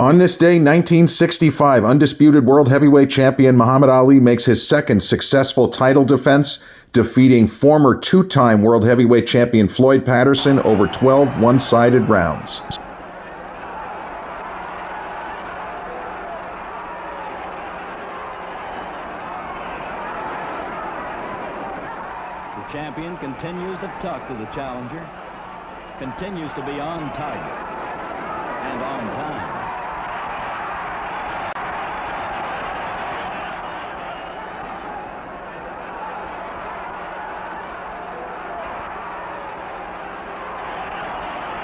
On this day, 1965, undisputed world heavyweight champion Muhammad Ali makes his second successful title defense, defeating former two-time world heavyweight champion Floyd Patterson over 12 one-sided rounds. The champion continues to talk to the challenger, continues to be on target and on time.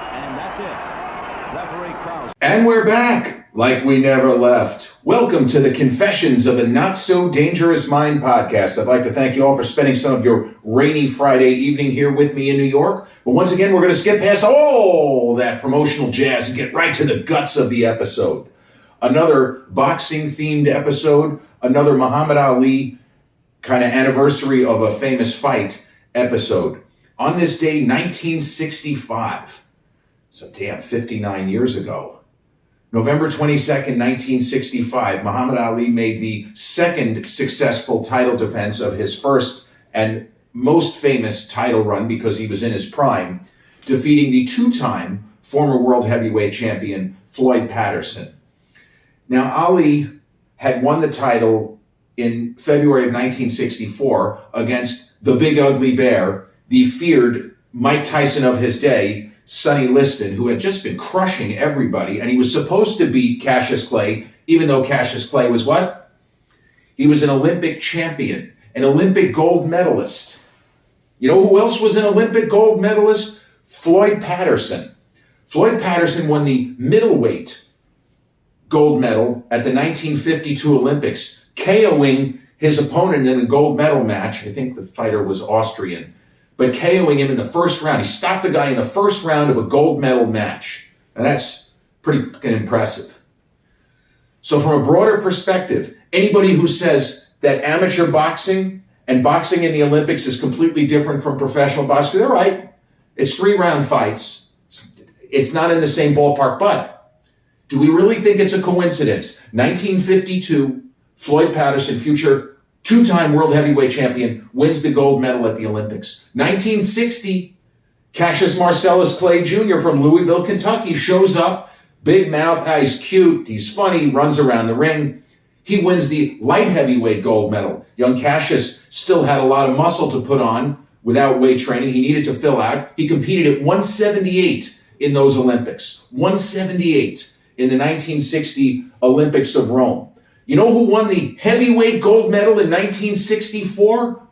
And that's it. Referee Krause. And we're back, like we never left. Welcome to the Confessions of a Not So Dangerous Mind podcast. I'd like to thank you all for spending some of your rainy Friday evening here with me in New York. But once again, we're going to skip past all that promotional jazz and get right to the guts of the episode. Another boxing-themed episode, another Muhammad Ali kind of anniversary of a famous fight episode. On this day, 1965, so damn, 59 years ago, November 22nd, 1965, Muhammad Ali made the second successful title defense of his first and most famous title run because he was in his prime, defeating the two-time former world heavyweight champion Floyd Patterson. Now, Ali had won the title in February of 1964 against the Big Ugly Bear, the feared Mike Tyson of his day, Sonny Liston, who had just been crushing everybody, and he was supposed to beat Cassius Clay, even though Cassius Clay was what? He was an Olympic champion, an Olympic gold medalist. You know who else was an Olympic gold medalist? Floyd Patterson. Floyd Patterson won the middleweight gold medal at the 1952 Olympics, KOing his opponent in a gold medal match. I think the fighter was Austrian. But KOing him in the first round. He stopped the guy in the first round of a gold medal match. And that's pretty fucking impressive. So from a broader perspective, anybody who says that amateur boxing and boxing in the Olympics is completely different from professional boxing, they're right. It's 3-round fights. It's not in the same ballpark. But do we really think it's a coincidence? 1952, Floyd Patterson, future two-time world heavyweight champion, wins the gold medal at the Olympics. 1960, Cassius Marcellus Clay Jr. from Louisville, Kentucky, shows up, big mouth, he's cute, he's funny, runs around the ring. He wins the light heavyweight gold medal. Young Cassius still had a lot of muscle to put on without weight training. He needed to fill out. He competed at 178 in those Olympics. 178 in the 1960 Olympics of Rome. You know who won the heavyweight gold medal in 1964?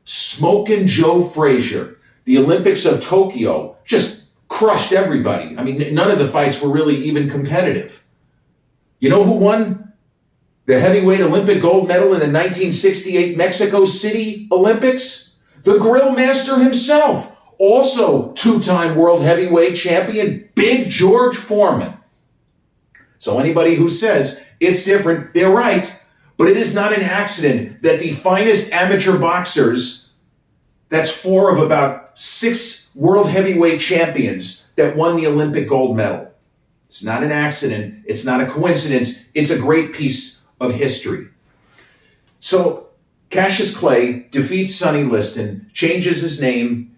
Smokin' Joe Frazier. The Olympics of Tokyo just crushed everybody. I mean, none of the fights were really even competitive. You know who won the heavyweight Olympic gold medal in the 1968 Mexico City Olympics? The grill master himself, also two-time world heavyweight champion, Big George Foreman. So anybody who says it's different, they're right. But it is not an accident that the finest amateur boxers, that's 4 of about 6 world heavyweight champions that won the Olympic gold medal. It's not an accident. It's not a coincidence. It's a great piece of history. So Cassius Clay defeats Sonny Liston, changes his name,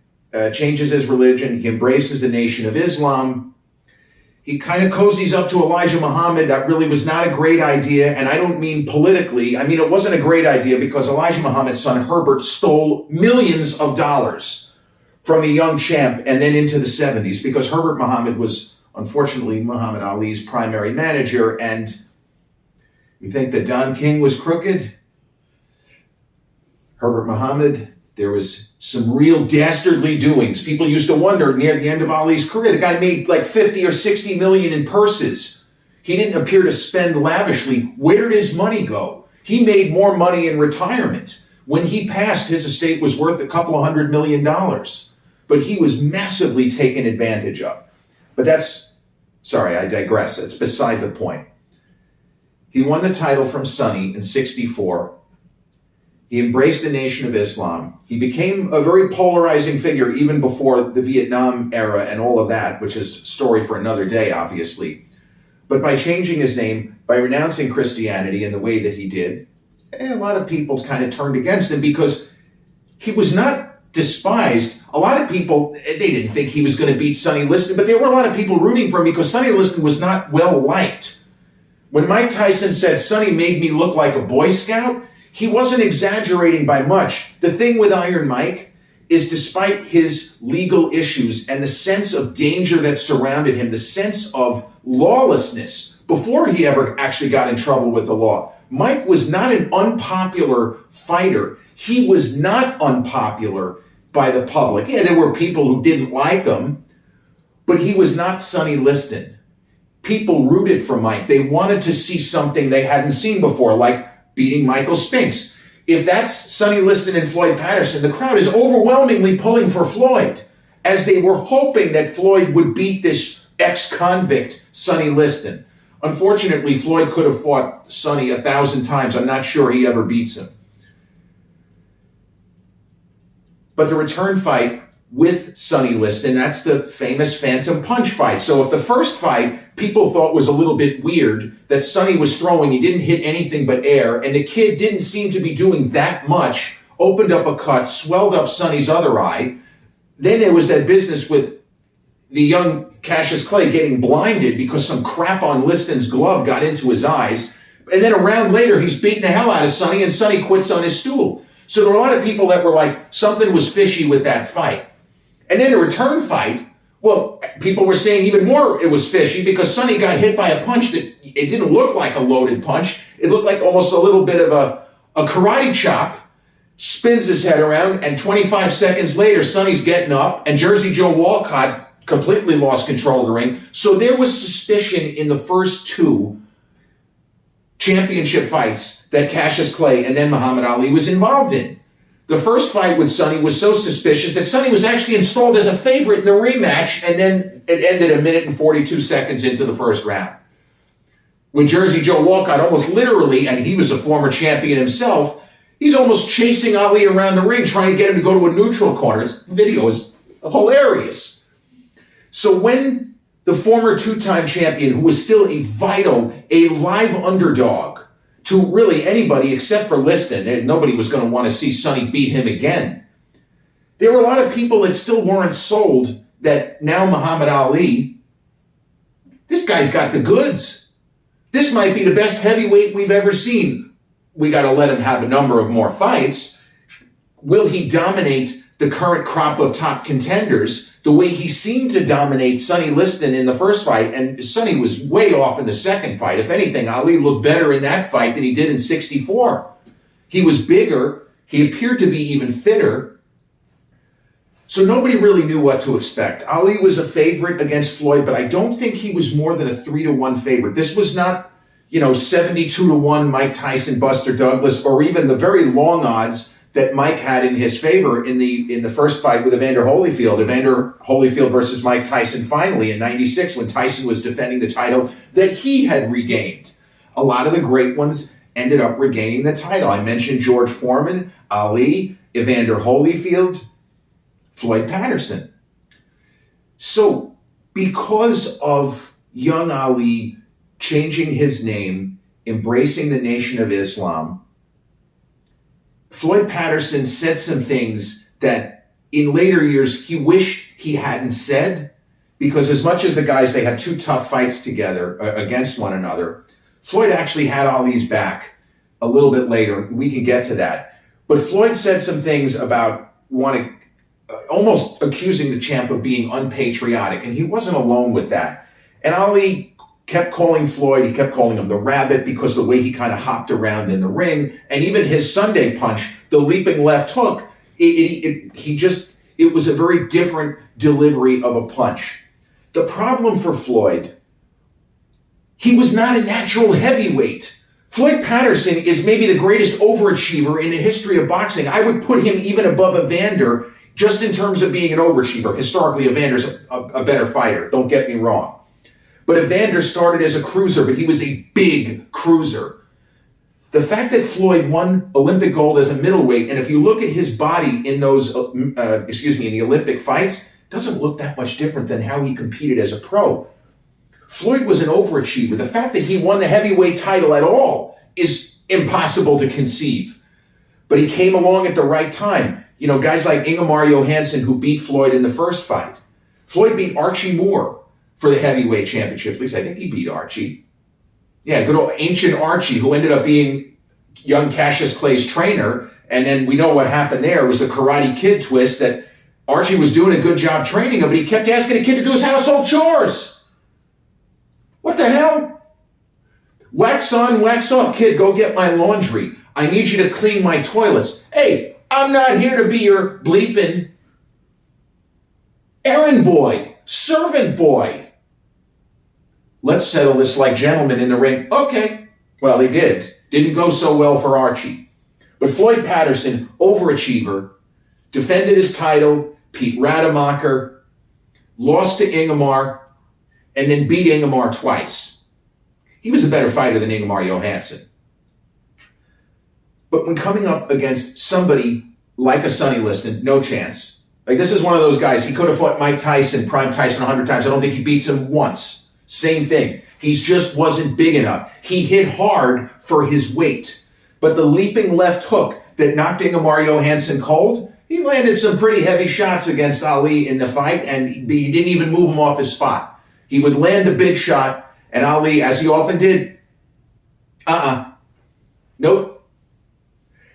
changes his religion. He embraces the Nation of Islam. He kind of cozies up to Elijah Muhammad. That really was not a great idea. And I don't mean politically. I mean, it wasn't a great idea because Elijah Muhammad's son Herbert stole millions of dollars from the young champ and then into the 70s because Herbert Muhammad was, unfortunately, Muhammad Ali's primary manager. And you think that Don King was crooked? Herbert Muhammad, there was some real dastardly doings. People used to wonder near the end of Ali's career, the guy made like 50 or 60 million in purses. He didn't appear to spend lavishly. Where did his money go? He made more money in retirement. When he passed, his estate was worth a couple of $100 million. But he was massively taken advantage of. But sorry, I digress. It's beside the point. He won the title from Sonny in 64. He embraced the Nation of Islam. He became a very polarizing figure even before the Vietnam era and all of that, which is a story for another day, obviously. But by changing his name, by renouncing Christianity in the way that he did, a lot of people kind of turned against him because he was not despised. A lot of people, they didn't think he was going to beat Sonny Liston, but there were a lot of people rooting for him because Sonny Liston was not well liked. When Mike Tyson said, "Sonny made me look like a Boy Scout," he wasn't exaggerating by much. The thing with Iron Mike is, despite his legal issues and the sense of danger that surrounded him, the sense of lawlessness before he ever actually got in trouble with the law, Mike was not an unpopular fighter. He was not unpopular by the public. Yeah, there were people who didn't like him, but he was not Sonny Liston. People rooted for Mike. They wanted to see something they hadn't seen before, like beating Michael Spinks. If that's Sonny Liston and Floyd Patterson, the crowd is overwhelmingly pulling for Floyd, as they were hoping that Floyd would beat this ex-convict Sonny Liston. Unfortunately, Floyd could have fought Sonny 1,000 times. I'm not sure he ever beats him. But the return fight with Sonny Liston, that's the famous Phantom Punch fight. So if the first fight people thought was a little bit weird, that Sonny was throwing, he didn't hit anything but air, and the kid didn't seem to be doing that much, opened up a cut, swelled up Sonny's other eye. Then there was that business with the young Cassius Clay getting blinded because some crap on Liston's glove got into his eyes. And then a round later, he's beating the hell out of Sonny, and Sonny quits on his stool. So there were a lot of people that were like, something was fishy with that fight. And then the return fight, well, people were saying even more it was fishy because Sonny got hit by a punch that it didn't look like a loaded punch. It looked like almost a little bit of a karate chop, spins his head around, and 25 seconds later, Sonny's getting up, and Jersey Joe Walcott completely lost control of the ring. So there was suspicion in the first two championship fights that Cassius Clay and then Muhammad Ali was involved in. The first fight with Sonny was so suspicious that Sonny was actually installed as a favorite in the rematch, and then it ended 1 minute and 42 seconds into the first round. When Jersey Joe Walcott almost literally, and he was a former champion himself, he's almost chasing Ali around the ring, trying to get him to go to a neutral corner. This video is hilarious. So when the former two-time champion, who was still a vital, a live underdog to really anybody except for Liston, and nobody was going to want to see Sonny beat him again, there were a lot of people that still weren't sold that now Muhammad Ali, this guy's got the goods. This might be the best heavyweight we've ever seen. We got to let him have a number of more fights. Will he dominate the current crop of top contenders the way he seemed to dominate Sonny Liston in the first fight? And Sonny was way off in the second fight. If anything, Ali looked better in that fight than he did in 64. He was bigger. He appeared to be even fitter. So nobody really knew what to expect. Ali was a favorite against Floyd, but I don't think he was more than a 3-1 favorite. This was not, 72-1 Mike Tyson, Buster Douglas, or even the very long odds that Mike had in his favor in the first fight with Evander Holyfield. Evander Holyfield versus Mike Tyson finally in 96, when Tyson was defending the title that he had regained. A lot of the great ones ended up regaining the title. I mentioned George Foreman, Ali, Evander Holyfield, Floyd Patterson. So because of young Ali changing his name, embracing the Nation of Islam, Floyd Patterson said some things that in later years he wished he hadn't said, because as much as the guys, they had two tough fights together against one another, Floyd actually had Ali's back a little bit later. We can get to that. But Floyd said some things about almost accusing the champ of being unpatriotic, and he wasn't alone with that. And Ali kept calling Floyd, he kept calling him the rabbit because the way he kind of hopped around in the ring, and even his Sunday punch, the leaping left hook, it was a very different delivery of a punch. The problem for Floyd, he was not a natural heavyweight. Floyd Patterson is maybe the greatest overachiever in the history of boxing. I would put him even above Evander just in terms of being an overachiever. Historically, Evander's a better fighter, don't get me wrong. But Evander started as a cruiser, but he was a big cruiser. The fact that Floyd won Olympic gold as a middleweight, and if you look at his body in those, in the Olympic fights, doesn't look that much different than how he competed as a pro. Floyd was an overachiever. The fact that he won the heavyweight title at all is impossible to conceive. But he came along at the right time. You know, guys like Ingemar Johansson, who beat Floyd in the first fight. Floyd beat Archie Moore for the heavyweight championship. At least I think he beat Archie. Yeah, good old ancient Archie, who ended up being young Cassius Clay's trainer. And then we know what happened there. It was a Karate Kid twist that Archie was doing a good job training him, but he kept asking the kid to do his household chores. What the hell? Wax on, wax off, kid, go get my laundry. I need you to clean my toilets. Hey, I'm not here to be your bleeping errand boy, servant boy. Let's settle this like gentlemen in the ring. Okay. Well, they did. Didn't go so well for Archie. But Floyd Patterson, overachiever, defended his title, Pete Rademacher, lost to Ingemar, and then beat Ingemar twice. He was a better fighter than Ingemar Johansson. But when coming up against somebody like a Sonny Liston, no chance. Like, this is one of those guys, he could have fought Mike Tyson, Prime Tyson 100 times. I don't think he beats him once. Same thing. He just wasn't big enough. He hit hard for his weight. But the leaping left hook that knocked Ingemar Johansson cold, he landed some pretty heavy shots against Ali in the fight, and he didn't even move him off his spot. He would land a big shot, and Ali, as he often did, nope.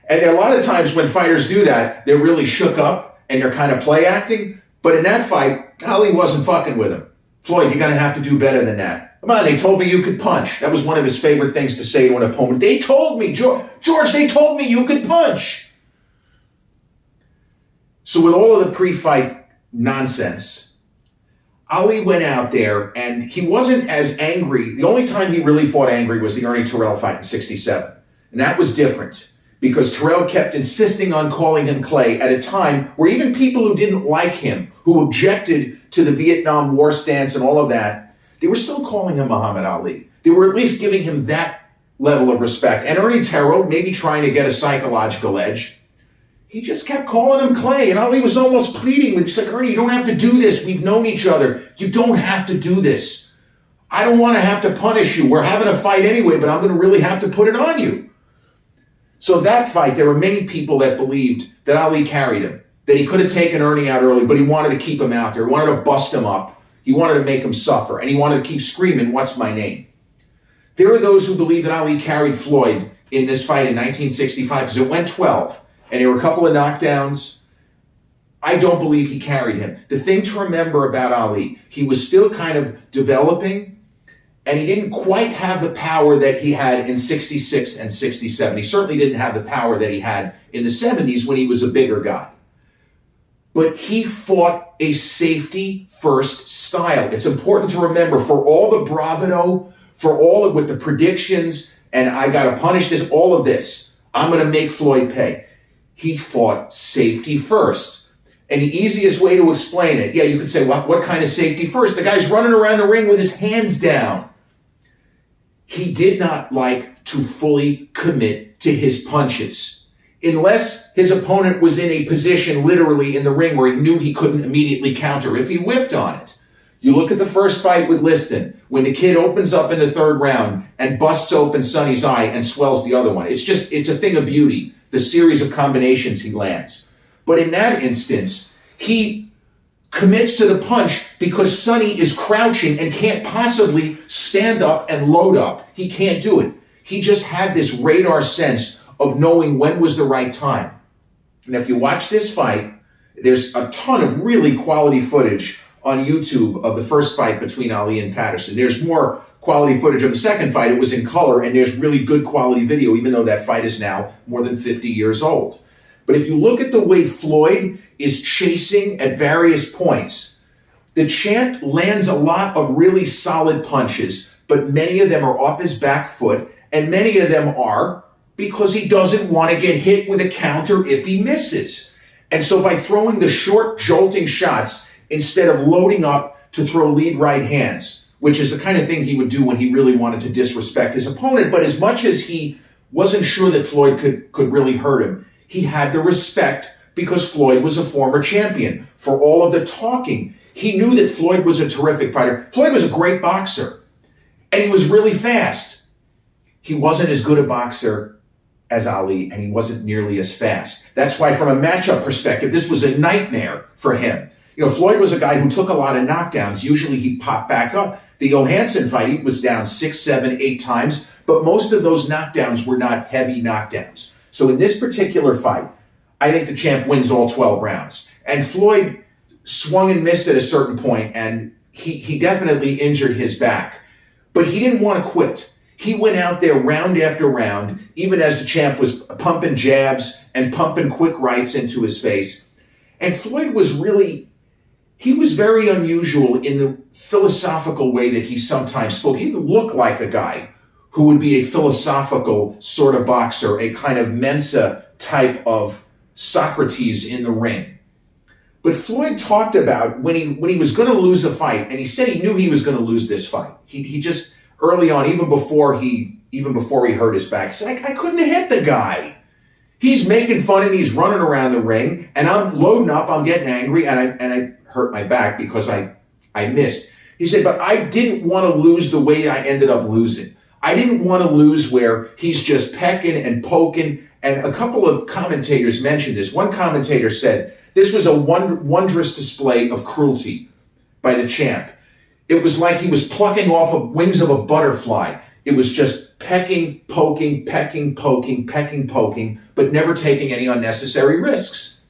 And a lot of times when fighters do that, they're really shook up and they're kind of play acting. But in that fight, Ali wasn't fucking with him. Floyd, you're going to have to do better than that. Come on, they told me you could punch. That was one of his favorite things to say to an opponent. They told me, George, they told me you could punch. So with all of the pre-fight nonsense, Ali went out there and he wasn't as angry. The only time he really fought angry was the Ernie Terrell fight in 67. And that was different because Terrell kept insisting on calling him Clay at a time where even people who didn't like him, who objected to the Vietnam War stance and all of that, they were still calling him Muhammad Ali. They were at least giving him that level of respect. And Ernie Terrell, maybe trying to get a psychological edge, he just kept calling him Clay. And Ali was almost pleading with him. He's like, Ernie, you don't have to do this. We've known each other. You don't have to do this. I don't want to have to punish you. We're having a fight anyway, but I'm going to really have to put it on you. So that fight, there were many people that believed that Ali carried him, that he could have taken Ernie out early, but he wanted to keep him out there. He wanted to bust him up. He wanted to make him suffer, and he wanted to keep screaming, what's my name? There are those who believe that Ali carried Floyd in this fight in 1965 because it went 12, and there were a couple of knockdowns. I don't believe he carried him. The thing to remember about Ali, he was still kind of developing, and he didn't quite have the power that he had in 66 and 67. He certainly didn't have the power that he had in the 70s when he was a bigger guy. But he fought a safety-first style. It's important to remember, for all the bravado, for all of with the predictions, and I got to punish this, all of this, I'm going to make Floyd pay. He fought safety first. And the easiest way to explain it, yeah, you could say, what kind of safety first? The guy's running around the ring with his hands down. He did not like to fully commit to his punches, unless his opponent was in a position literally in the ring where he knew he couldn't immediately counter if he whiffed on it. You look at the first fight with Liston, when the kid opens up in the third round and busts open Sonny's eye and swells the other one. It's a thing of beauty, the series of combinations he lands. But in that instance, he commits to the punch because Sonny is crouching and can't possibly stand up and load up. He can't do it. He just had this radar sense of knowing when was the right time. And if you watch this fight, there's a ton of really quality footage on YouTube of the first fight between Ali and Patterson. There's more quality footage of the second fight. It was in color, and there's really good quality video, even though that fight is now more than 50 years old. But if you look at the way Floyd is chasing at various points, the champ lands a lot of really solid punches, but many of them are off his back foot, and many of them are because he doesn't want to get hit with a counter if he misses. And so by throwing the short, jolting shots, instead of loading up to throw lead right hands, which is the kind of thing he would do when he really wanted to disrespect his opponent, but as much as he wasn't sure that Floyd could really hurt him, he had the respect because Floyd was a former champion. For all of the talking, he knew that Floyd was a terrific fighter. Floyd was a great boxer. And he was really fast. He wasn't as good a boxer as Ali, and he wasn't nearly as fast. That's why, from a matchup perspective, this was a nightmare for him. Floyd was a guy who took a lot of knockdowns. Usually he'd pop back up. The Johansson fight, he was down 6, 7, 8 times, but most of those knockdowns were not heavy knockdowns. So in this particular fight, I think the champ wins all 12 rounds. And Floyd swung and missed at a certain point, and he definitely injured his back. But he didn't want to quit. He went out there round after round, even as the champ was pumping jabs and pumping quick rights into his face. And Floyd was very unusual in the philosophical way that he sometimes spoke. He didn't look like a guy who would be a philosophical sort of boxer, a kind of Mensa type of Socrates in the ring. But Floyd talked about when he was going to lose a fight, and he said he knew he was going to lose this fight. He just early on, even before he hurt his back, he said, I couldn't hit the guy. He's making fun of me. He's running around the ring, and I'm loading up. I'm getting angry, and I hurt my back because I missed. He said, but I didn't want to lose the way I ended up losing. I didn't want to lose where he's just pecking and poking. And a couple of commentators mentioned this. One commentator said this was a wondrous display of cruelty by the champ. It was like he was plucking off the wings of a butterfly. It was just pecking, poking, pecking, poking, pecking, poking, but never taking any unnecessary risks.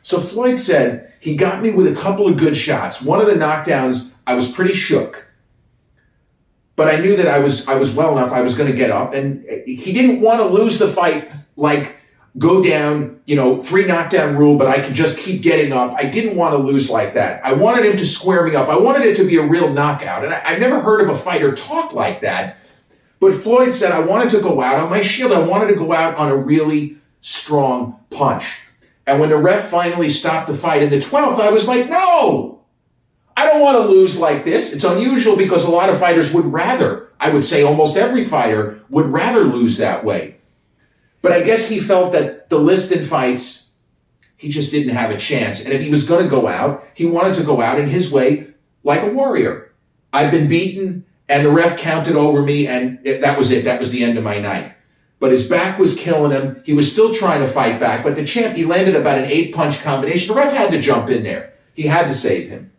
So Floyd said, he got me with a couple of good shots. One of the knockdowns, I was pretty shook. But I knew that I was well enough, I was going to get up. And he didn't want to lose the fight, like go down, 3 knockdown rule, but I could just keep getting up. I didn't want to lose like that. I wanted him to square me up. I wanted it to be a real knockout. And I've never heard of a fighter talk like that. But Floyd said, I wanted to go out on my shield. I wanted to go out on a really strong punch. And when the ref finally stopped the fight in the 12th, I was like, no, I don't want to lose like this. It's unusual because a lot of fighters would rather, I would say almost every fighter would rather lose that way. But I guess he felt that the listed fights, he just didn't have a chance. And if he was going to go out, he wanted to go out in his way like a warrior. I've been beaten and the ref counted over me and that was it. That was the end of my night. But his back was killing him. He was still trying to fight back. But the champ, he landed about an 8-punch combination. The ref had to jump in there. He had to save him.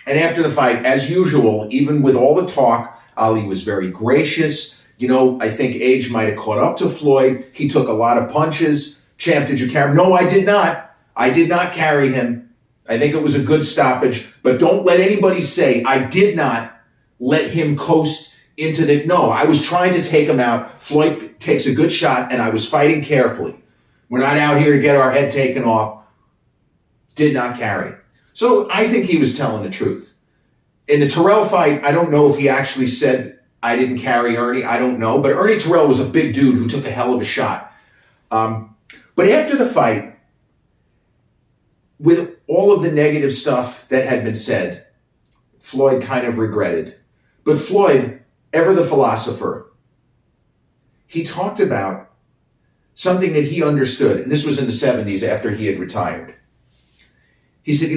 And after the fight, as usual, even with all the talk, Ali was very gracious. I think age might have caught up to Floyd. He took a lot of punches. Champ, did you carry him? No, I did not. I did not carry him. I think it was a good stoppage. But don't let anybody say I did not let him coast into the... No, I was trying to take him out. Floyd takes a good shot, and I was fighting carefully. We're not out here to get our head taken off. Did not carry. So I think he was telling the truth. In the Terrell fight, I don't know if he actually said, I didn't carry Ernie. I don't know. But Ernie Terrell was a big dude who took a hell of a shot. But after the fight, with all of the negative stuff that had been said, Floyd kind of regretted. But Floyd, ever the philosopher, he talked about something that he understood. And this was in the 70s after he had retired. He said,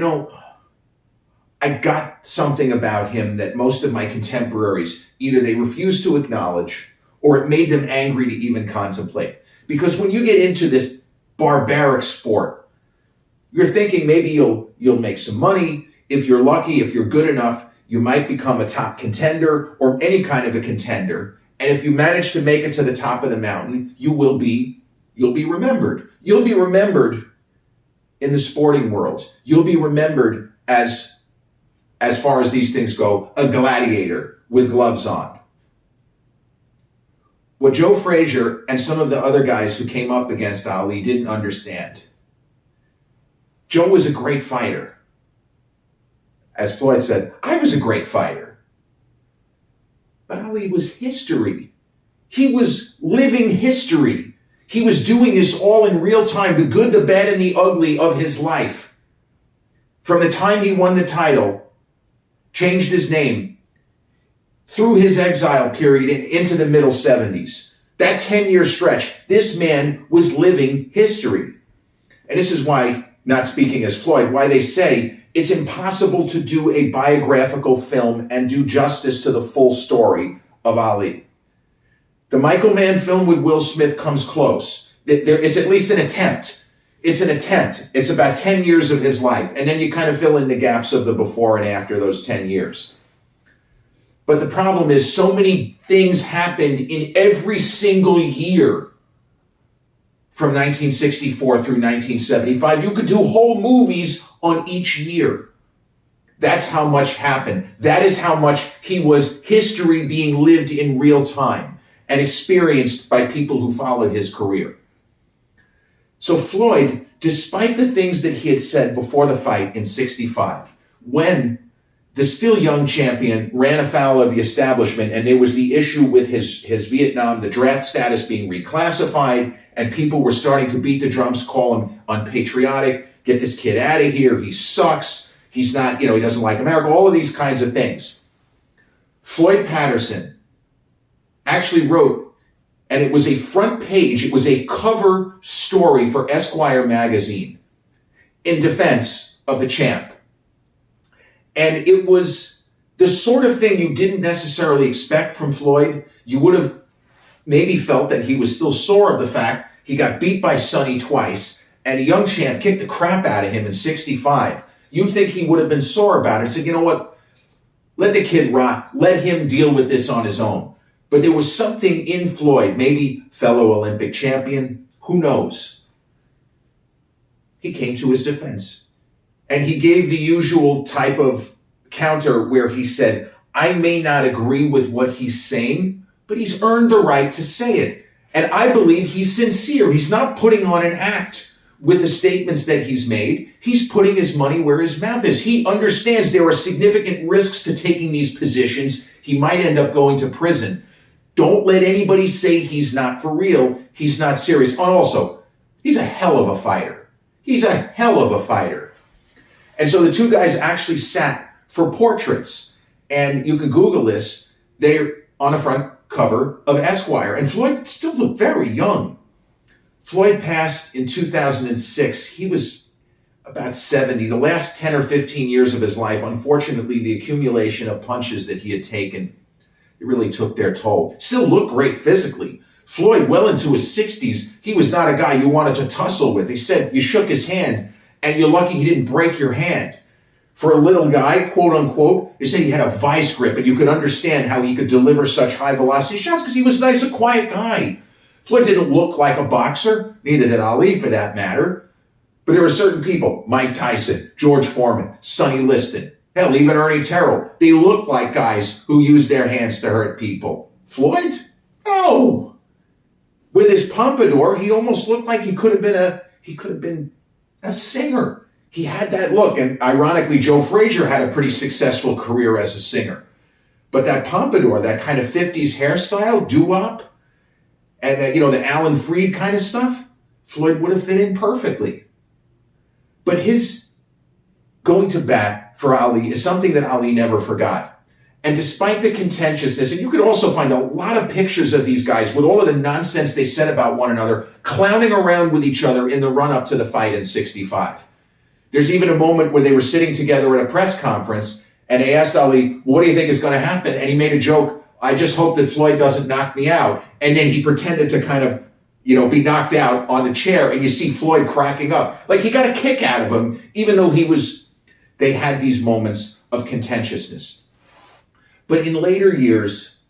I got something about him that most of my contemporaries, either they refused to acknowledge or it made them angry to even contemplate. Because when you get into this barbaric sport, you're thinking maybe you'll make some money. If you're lucky, if you're good enough, you might become a top contender or any kind of a contender. And if you manage to make it to the top of the mountain, you'll be remembered. You'll be remembered in the sporting world. You'll be remembered as far as these things go, a gladiator with gloves on. What Joe Frazier and some of the other guys who came up against Ali didn't understand. Joe was a great fighter. As Floyd said, I was a great fighter. But Ali was history. He was living history. He was doing this all in real time, the good, the bad, and the ugly of his life. From the time he won the title, changed his name, through his exile period into the middle 70s. That 10-year stretch, this man was living history. And this is why, not speaking as Floyd, why they say it's impossible to do a biographical film and do justice to the full story of Ali. The Michael Mann film with Will Smith comes close. It's at least an attempt. It's an attempt. It's about 10 years of his life. And then you kind of fill in the gaps of the before and after those 10 years. But the problem is so many things happened in every single year from 1964 through 1975. You could do whole movies on each year. That's how much happened. That is how much he was history being lived in real time and experienced by people who followed his career. So Floyd, despite the things that he had said before the fight in 65, when the still young champion ran afoul of the establishment, and there was the issue with his Vietnam, the draft status being reclassified, and people were starting to beat the drums, call him unpatriotic, get this kid out of here, he sucks, he's not, he doesn't like America, all of these kinds of things. Floyd Patterson actually wrote, and it was a front page, it was a cover story for Esquire magazine in defense of the champ. And it was the sort of thing you didn't necessarily expect from Floyd. You would have maybe felt that he was still sore of the fact he got beat by Sonny twice, and a young champ kicked the crap out of him in 65. You'd think he would have been sore about it and said, you know what, let the kid rot, let him deal with this on his own. But there was something in Floyd, maybe fellow Olympic champion, who knows? He came to his defense. And he gave the usual type of counter where he said, I may not agree with what he's saying, but he's earned the right to say it. And I believe he's sincere. He's not putting on an act with the statements that he's made. He's putting his money where his mouth is. He understands there are significant risks to taking these positions. He might end up going to prison. Don't let anybody say he's not for real. He's not serious. And also, he's a hell of a fighter. He's a hell of a fighter. And so the two guys actually sat for portraits. And you can Google this. They're on the front cover of Esquire. And Floyd still looked very young. Floyd passed in 2006. He was about 70. The last 10 or 15 years of his life, unfortunately, the accumulation of punches that he had taken, it really took their toll. Still looked great physically. Floyd, well into his 60s, he was not a guy you wanted to tussle with. He said you shook his hand, and you're lucky he didn't break your hand. For a little guy, quote unquote, they said he had a vice grip, and you could understand how he could deliver such high velocity shots because he was nice, a quiet guy. Floyd didn't look like a boxer, neither did Ali for that matter. But there were certain people, Mike Tyson, George Foreman, Sonny Liston, hell, even Ernie Terrell. They looked like guys who used their hands to hurt people. Floyd? No. With his pompadour, he almost looked like he could have been a singer. He had that look. And ironically, Joe Frazier had a pretty successful career as a singer. But that pompadour, that kind of 50s hairstyle, doo-wop, and the Alan Freed kind of stuff, Floyd would have fit in perfectly. But his going to bat for Ali is something that Ali never forgot. And despite the contentiousness, and you could also find a lot of pictures of these guys with all of the nonsense they said about one another, clowning around with each other in the run-up to the fight in 65. There's even a moment where they were sitting together at a press conference, and they asked Ali, what do you think is going to happen? And he made a joke, I just hope that Floyd doesn't knock me out. And then he pretended to kind of, be knocked out on the chair, and you see Floyd cracking up. Like he got a kick out of him, even though they had these moments of contentiousness. But in later years,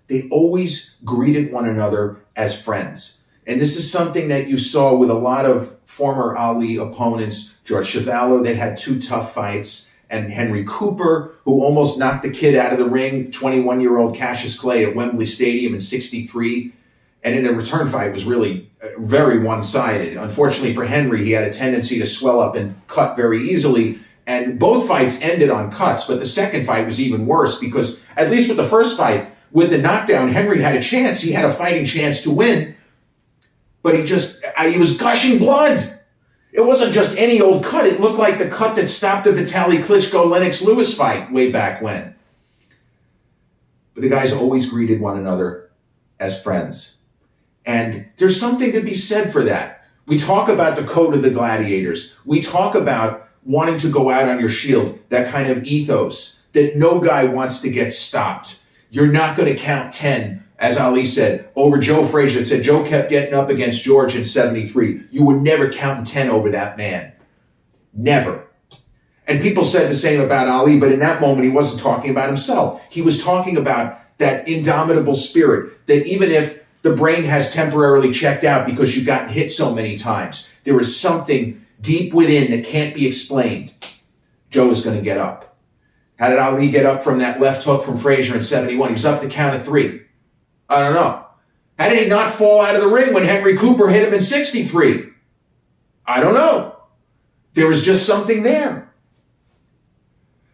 they always greeted one another as friends. And this is something that you saw with a lot of former Ali opponents. George Chuvalo, they had two tough fights. And Henry Cooper, who almost knocked the kid out of the ring, 21-year-old Cassius Clay at Wembley Stadium in 63. And in a return fight was really very one-sided. Unfortunately for Henry, he had a tendency to swell up and cut very easily. And both fights ended on cuts, but the second fight was even worse because at least with the first fight, with the knockdown, Henry had a chance. He had a fighting chance to win, but he was gushing blood. It wasn't just any old cut. It looked like the cut that stopped the Vitaly Klitschko-Lennox Lewis fight way back when. But the guys always greeted one another as friends. And there's something to be said for that. We talk about the code of the gladiators. We talk about wanting to go out on your shield, that kind of ethos, that no guy wants to get stopped. You're not going to count 10, as Ali said, over Joe Frazier. Said Joe kept getting up against George in 73. You were never counting 10 over that man. Never. And people said the same about Ali, but in that moment, he wasn't talking about himself. He was talking about that indomitable spirit, that even if the brain has temporarily checked out because you've gotten hit so many times, there is something deep within that can't be explained. Joe is going to get up. How did Ali get up from that left hook from Frazier in 71? He was up the count of 3. I don't know. How did he not fall out of the ring when Henry Cooper hit him in 63? I don't know. There was just something there.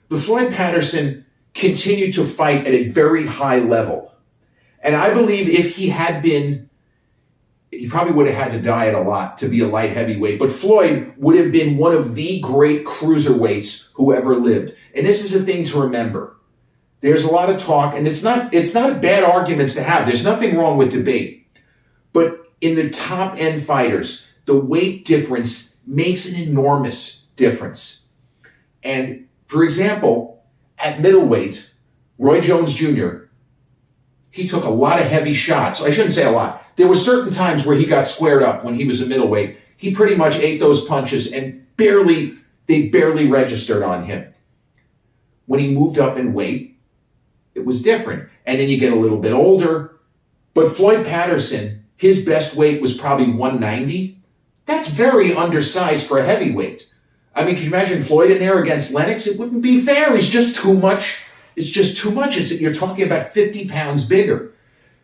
But Floyd Patterson continued to fight at a very high level. And I believe if he had been, he probably would have had to diet a lot to be a light heavyweight, but Floyd would have been one of the great cruiserweights who ever lived. And this is a thing to remember. There's a lot of talk, and it's not bad arguments to have. There's nothing wrong with debate. But in the top end fighters, the weight difference makes an enormous difference. And for example, at middleweight, Roy Jones Jr., he took a lot of heavy shots. I shouldn't say a lot. There were certain times where he got squared up when he was a middleweight. He pretty much ate those punches and they barely registered on him. When he moved up in weight, it was different. And then you get a little bit older. But Floyd Patterson, his best weight was probably 190. That's very undersized for a heavyweight. I mean, can you imagine Floyd in there against Lennox? It wouldn't be fair. He's just too much. It's just too much. You're talking about 50 pounds bigger.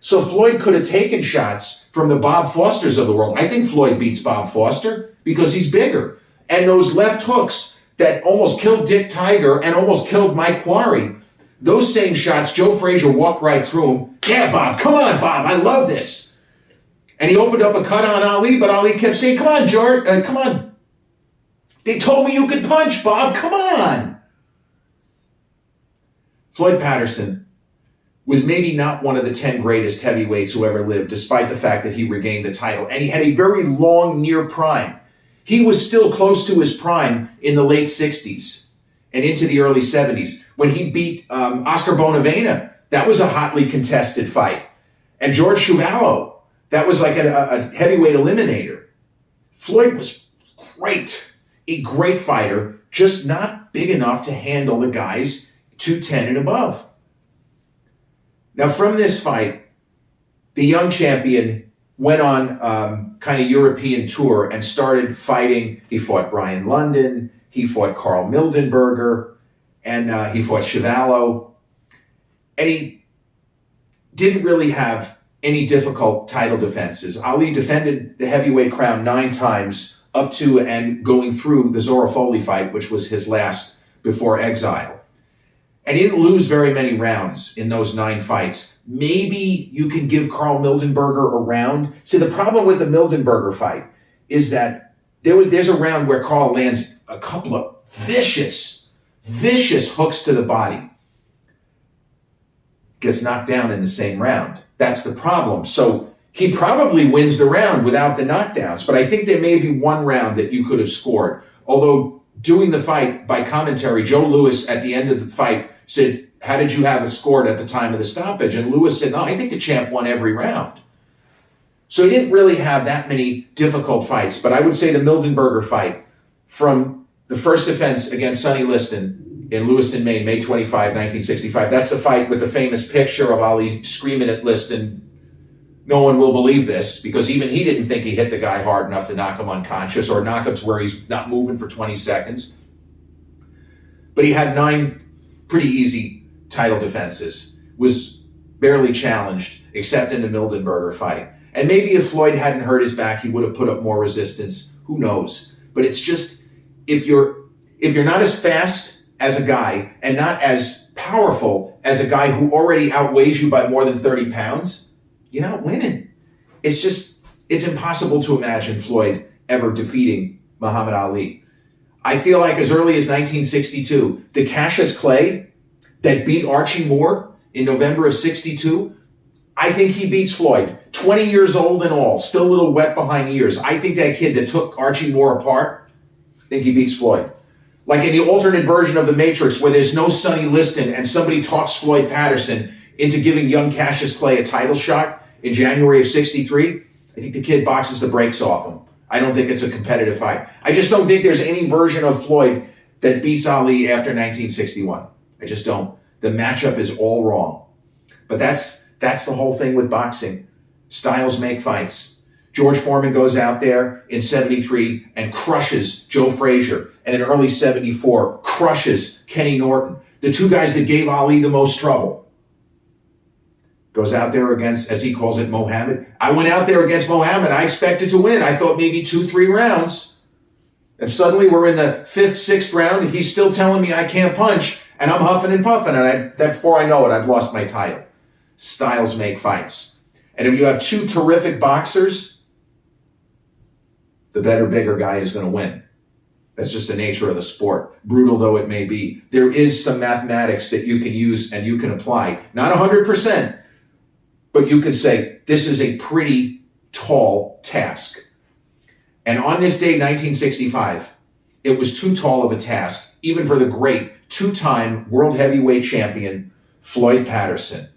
So Floyd could have taken shots from the Bob Fosters of the world. I think Floyd beats Bob Foster because he's bigger. And those left hooks that almost killed Dick Tiger and almost killed Mike Quarry, those same shots, Joe Frazier walked right through them. Yeah, Bob, come on, Bob, I love this. And he opened up a cut on Ali, but Ali kept saying, come on, George, come on. They told me you could punch, Bob, come on. Floyd Patterson was maybe not one of the 10 greatest heavyweights who ever lived, despite the fact that he regained the title. And he had a very long near prime. He was still close to his prime in the late 60s and into the early 70s when he beat Oscar Bonavena. That was a hotly contested fight. And George Chuvalo, that was like a heavyweight eliminator. Floyd was great, a great fighter, just not big enough to handle the guys 210 and above. Now, from this fight, the young champion went on kind of European tour and started fighting. He fought Brian London, he fought Carl Mildenberger, and he fought Chuvalo. And he didn't really have any difficult title defenses. Ali defended the heavyweight crown 9 times up to and going through the Zora Foley fight, which was his last before exile. And he didn't lose very many rounds in those 9 fights. Maybe you can give Carl Mildenberger a round. See, the problem with the Mildenberger fight is that there's a round where Carl lands a couple of vicious hooks to the body. Gets knocked down in the same round. That's the problem. So he probably wins the round without the knockdowns. But I think there may be one round that you could have scored. Although doing the fight by commentary, Joe Louis at the end of the fight said, how did you have it scored at the time of the stoppage? And Louis said, no, I think the champ won every round. So he didn't really have that many difficult fights. But I would say the Mildenberger fight from the first defense against Sonny Liston in Lewiston, Maine, May 25, 1965. That's the fight with the famous picture of Ali screaming at Liston, no one will believe this, because even he didn't think he hit the guy hard enough to knock him unconscious or knock him to where he's not moving for 20 seconds. But he had 9 pretty easy title defenses, was barely challenged, except in the Mildenberger fight. And maybe if Floyd hadn't hurt his back, he would have put up more resistance. Who knows? But it's just, if you're not as fast as a guy and not as powerful as a guy who already outweighs you by more than 30 pounds, you're not winning. It's impossible to imagine Floyd ever defeating Muhammad Ali. I feel like as early as 1962, the Cassius Clay that beat Archie Moore in November of 62, I think he beats Floyd. 20 years old and all, still a little wet behind the ears. I think that kid that took Archie Moore apart, I think he beats Floyd. Like in the alternate version of The Matrix where there's no Sonny Liston and somebody talks Floyd Patterson into giving young Cassius Clay a title shot in January of 63, I think the kid boxes the brakes off him. I don't think it's a competitive fight. I just don't think there's any version of Floyd that beats Ali after 1961. I just don't. The matchup is all wrong. But that's the whole thing with boxing. Styles make fights. George Foreman goes out there in 73 and crushes Joe Frazier, and in early 74 crushes Kenny Norton, the two guys that gave Ali the most trouble. Goes out there against, as he calls it, Mohammed. I went out there against Mohammed. I expected to win. I thought maybe 2-3 rounds. And suddenly we're in the 5th, 6th round. He's still telling me I can't punch, and I'm huffing and puffing. And before I know it, I've lost my title. Styles make fights. And if you have two terrific boxers, the better, bigger guy is going to win. That's just the nature of the sport. Brutal though it may be. There is some mathematics that you can use and you can apply. Not 100%. But you could say, this is a pretty tall task. And on this day, 1965, it was too tall of a task, even for the great two-time world heavyweight champion, Floyd Patterson.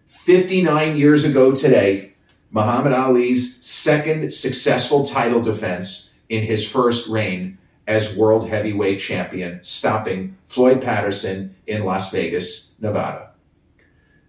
59 years ago today, Muhammad Ali's second successful title defense in his first reign as world heavyweight champion, stopping Floyd Patterson in Las Vegas, Nevada.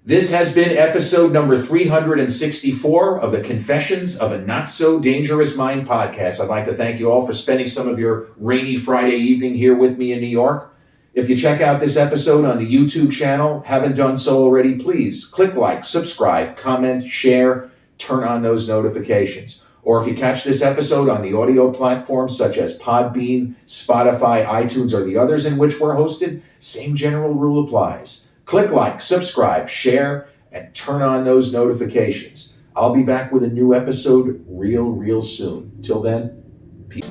This has been episode number 364 of the Confessions of a Not So Dangerous Mind podcast. I'd like to thank you all for spending some of your rainy Friday evening here with me in New York. If you check out this episode on the YouTube channel, haven't done so already, please click like, subscribe, comment, share, turn on those notifications. Or if you catch this episode on the audio platforms such as Podbean, Spotify, iTunes, or the others in which we're hosted, same general rule applies. Click like, subscribe, share, and turn on those notifications. I'll be back with a new episode real soon. Till then, peace.